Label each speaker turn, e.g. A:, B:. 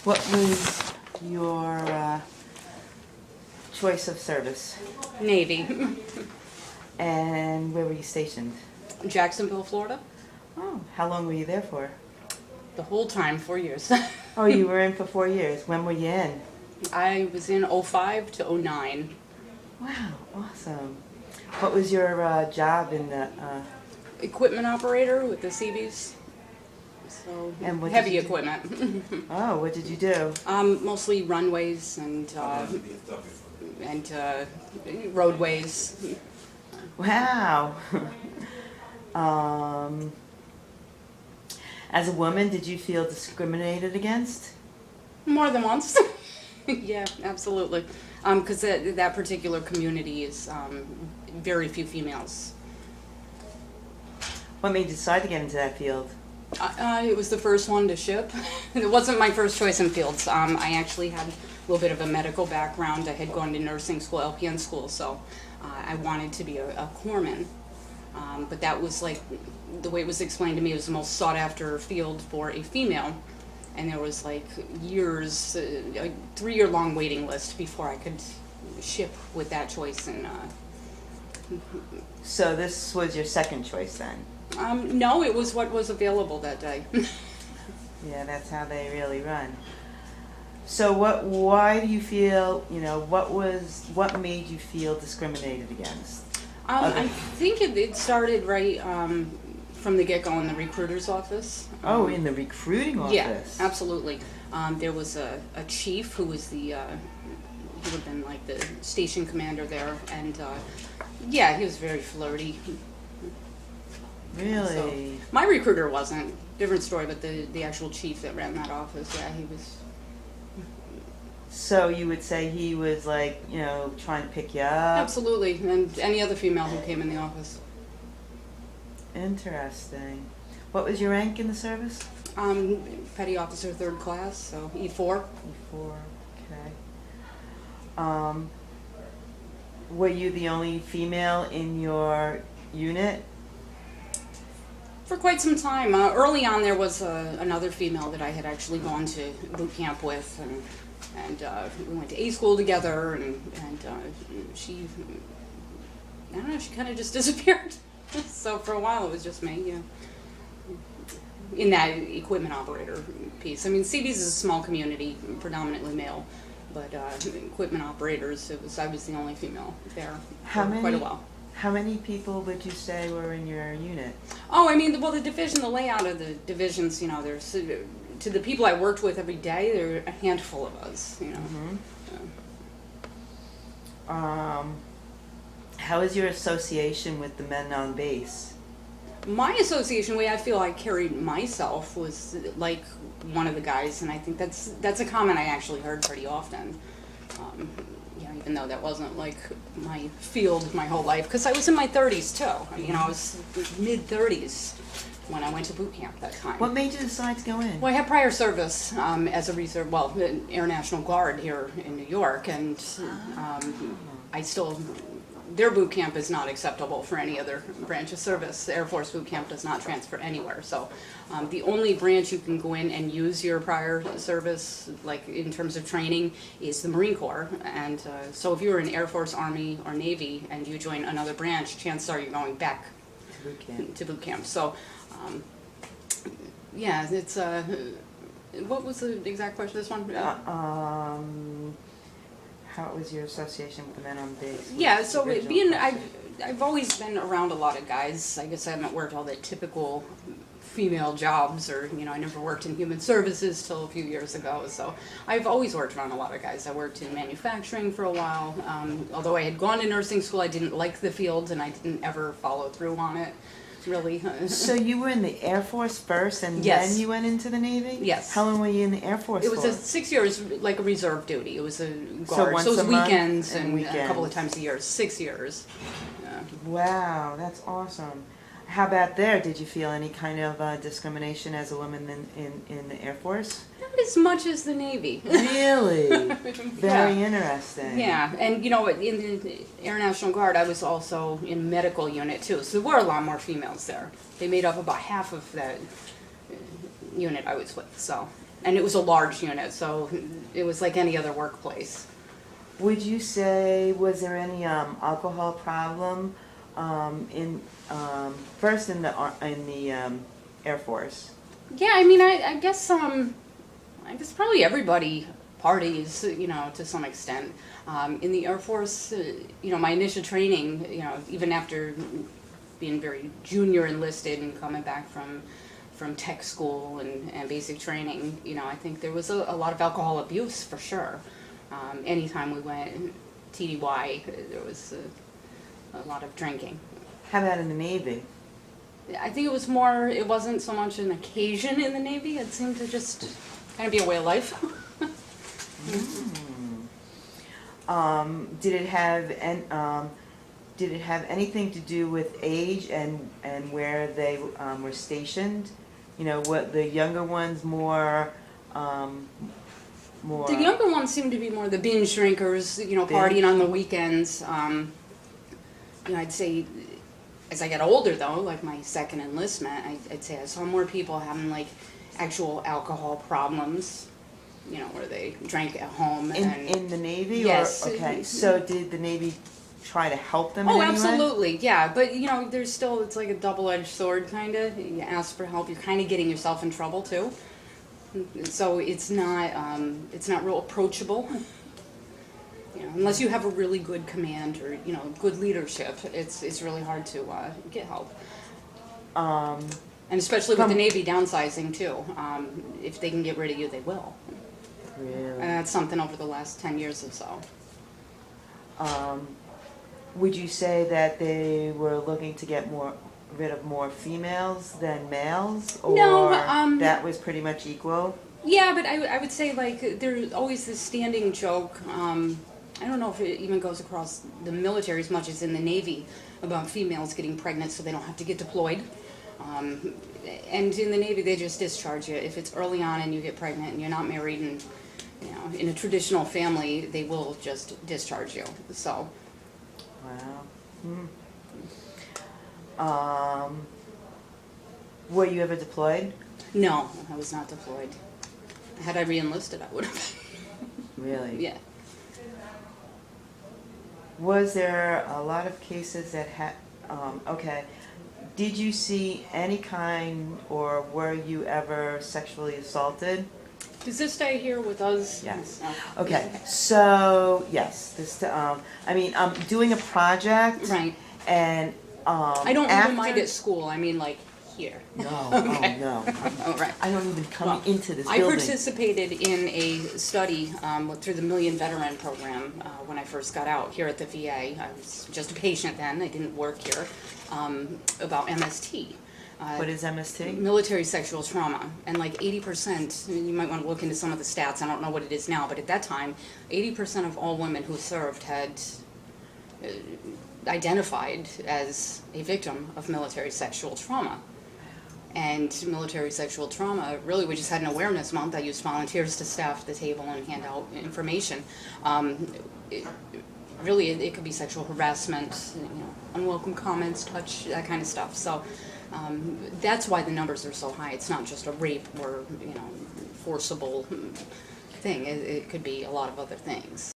A: What was your choice of service?
B: Navy.
A: And where were you stationed?
B: Jacksonville, Florida.
A: Oh, how long were you there for?
B: The whole time, 4 years.
A: Oh, you were in for 4 years. When were you in?
B: I was in '05 to '09.
A: Wow, awesome. What was your job in the...
B: Equipment operator with the Seabees. So
A: And what did
B: heavy
A: you do?
B: equipment.
A: Oh, what did you do?
B: Mostly runways and roadways.
A: Wow. As a woman, did you feel discriminated against?
B: More than once. Yeah, absolutely. Because that particular community is very few females.
A: What made you decide to get into that field?
B: It was the first one to ship. It wasn't my first choice in fields. I actually had a little bit of a medical background. I had gone to nursing school, LPN school, so I wanted to be a corpsman. But that was like, the way it was explained to me, it was the most sought after field for a female. And there was like years, a 3-year long waiting list before I could ship with that choice. And
A: So this was your second choice then?
B: no, it was what was available that day.
A: Yeah, that's how they really run. So why do you feel, what made you feel discriminated against?
B: I think it started right from the get-go in the recruiter's office.
A: Oh, in the recruiting office?
B: Yeah, absolutely. There was a chief who was he would have been like the station commander there, and yeah, he was very flirty.
A: Really?
B: So, my recruiter wasn't. Different story, but the actual chief that ran that office, yeah, he was.
A: So you would say he was like, trying to pick you up?
B: Absolutely, and any other female who came in the office.
A: Interesting. What was your rank in the service?
B: Petty officer, 3rd class, so E4.
A: E4, okay. Were you the only female in your unit?
B: For quite some time. Early on, there was another female that I had actually gone to boot camp with, and we went to A school together, and she, I don't know, she kind of just disappeared. So for a while, it was just me, yeah. In that equipment operator piece. I mean, CB's is a small community, predominantly male, but equipment operators, I was the only female there for quite a while.
A: How many people would you say were in your unit?
B: Oh, I mean, well, the division, the layout of the divisions, there's, to the people I worked with every day, there are a handful of us,
A: Mm-hmm. How is your association with the men on base?
B: My association, the way I feel I carried myself was like one of the guys, and I think that's a comment I actually heard pretty often. Even though that wasn't like my field my whole life, because I was in my 30s too. I was mid-30s when I went to boot camp that time.
A: What made you decide to go in?
B: Well, I had prior service as a reserve, Air National Guard here in New York, and I still, their boot camp is not acceptable for any other branch of service. The Air Force boot camp does not transfer anywhere. So the only branch you can go in and use your prior service, like in terms of training, is the Marine Corps. And so if you're in Air Force, Army, or Navy and you join another branch, chances are you're going back to boot camp. So yeah, it's, what was the exact question, this one?
A: How was your association with the men on base?
B: Yeah, so I've always been around a lot of guys. I guess I haven't worked all the typical female jobs, or I never worked in human services till a few years ago. So I've always worked around a lot of guys. I worked in manufacturing for a while. Although I had gone to nursing school, I didn't like the field, and I didn't ever follow through on it. Really.
A: So you were in the Air Force first, and
B: Yes.
A: then you went into the Navy?
B: Yes.
A: How long were you in the Air Force
B: It was
A: for?
B: 6 years, like a reserve duty. It was a guard.
A: once
B: So it was
A: a month
B: weekends
A: and
B: and a couple of
A: weekends.
B: times a year. 6 years. Yeah.
A: Wow, that's awesome. How about there? Did you feel any kind of discrimination as a woman in the Air Force?
B: Not as much as the Navy.
A: Really? Very
B: Yeah.
A: interesting.
B: Yeah, and in the Air National Guard, I was also in medical unit too, so there were a lot more females there. They made up about half of that unit I was with, so and it was a large unit, so it was like any other workplace.
A: Would you say, was there any alcohol problem in first in the Air Force?
B: Yeah, I mean, I guess probably everybody parties, you know, to some extent. In the Air Force, you know, my initial training, you know, even after being very junior enlisted and coming back from tech school and basic training, you know, I think there was a lot of alcohol abuse for sure. Anytime we went TDY, there was a lot of drinking.
A: How about in the Navy?
B: I think it was more, it wasn't so much an occasion in the Navy, it seemed to just kind of be a way of life.
A: Did it have anything to do with age and where they were stationed? You know, what the younger ones more.
B: The younger ones seem to be more the binge drinkers, you know, partying on the weekends. You know, I'd say as I got older though, like my second enlistment, I'd say I saw more people having like actual alcohol problems, you know, where they drank at home.
A: In the Navy?
B: Yes.
A: Or, okay, so did the Navy try to help them in
B: Oh,
A: any way?
B: absolutely, yeah. But, you know, there's still, it's like a double-edged sword, kind of. You ask for help, you're kind of getting yourself in trouble, too. So it's not real approachable. You know, unless you have a really good command or, you know, good leadership, it's really hard to get help. And especially with the Navy downsizing, too. If they can get rid of you, they will.
A: Really?
B: And that's something over the last 10 years or so.
A: Would you say that they were looking to get rid of more females than males, or
B: No,
A: that was pretty much equal?
B: Yeah, but I would say, like, there's always this standing joke, I don't know if it even goes across the military as much as in the Navy, about females getting pregnant so they don't have to get deployed. And in the Navy, they just discharge you. If it's early on and you get pregnant and you're not married and, you know, in a traditional family, they will just discharge you, so.
A: Wow. Were you ever deployed?
B: No, I was not deployed. Had I re-enlisted, I would have.
A: Really?
B: Yeah.
A: Was there a lot of cases that had, okay, did you see any kind, or were you ever sexually assaulted?
B: Does this stay here with us?
A: Yes.
B: Oh.
A: Okay, so, yes, this, I mean, I'm doing a project.
B: Right.
A: And,
B: I don't even mind at school, I mean, like, here.
A: No,
B: Okay.
A: oh, no.
B: Oh, right.
A: I don't even come into this
B: I
A: building.
B: participated in a study through the Million Veteran Program when I first got out here at the VA. I was just a patient then, I didn't work here, about MST.
A: What is MST?
B: Military sexual trauma. And like 80%, you might want to look into some of the stats, I don't know what it is now, but at that time, 80% of all women who served had identified as a victim of military sexual trauma. And military sexual trauma, really, we just had an awareness month. I used volunteers to staff the table and hand out information. Really, it could be sexual harassment, you know, unwelcome comments, touch, that kind of stuff. So that's why the numbers are so high. It's not just a rape or, you know, forcible thing. It could be a lot of other things.